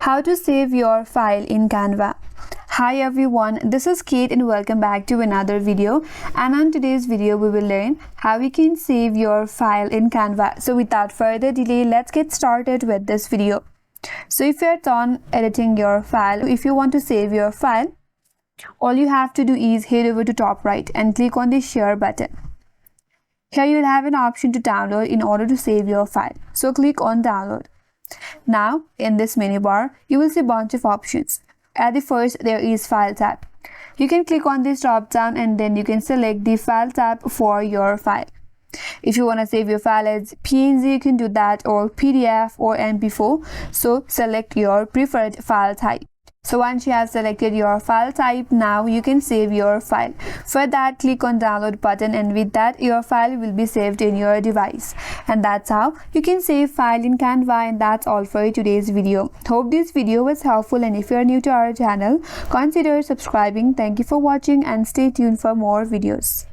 How to save your file in Canva. Hi everyone, this is Kate and welcome back to another video. And on today's video we will learn how you can save your file in Canva. So without further delay, let's get started with this video. So if you're done editing your file, if you want to save your file, all you have to do is head over to top right and click on the share button. Here you will have an option to download in order to save your file. So click on download. Now in this menu bar, you will see a bunch of options. At the first, there is File tab. You can click on this drop down and then you can select the File tab for your file. If you want to save your file as PNG, you can do that, or PDF or MP4. So select your preferred file type. So once you have selected your file type, now you can save your file. For that, click on download button, and with that your file will be saved in your device. And that's how you can save file in Canva. And that's all for today's video. Hope this video was helpful, and if you are new to our channel, consider subscribing. Thank you for watching and stay tuned for more videos.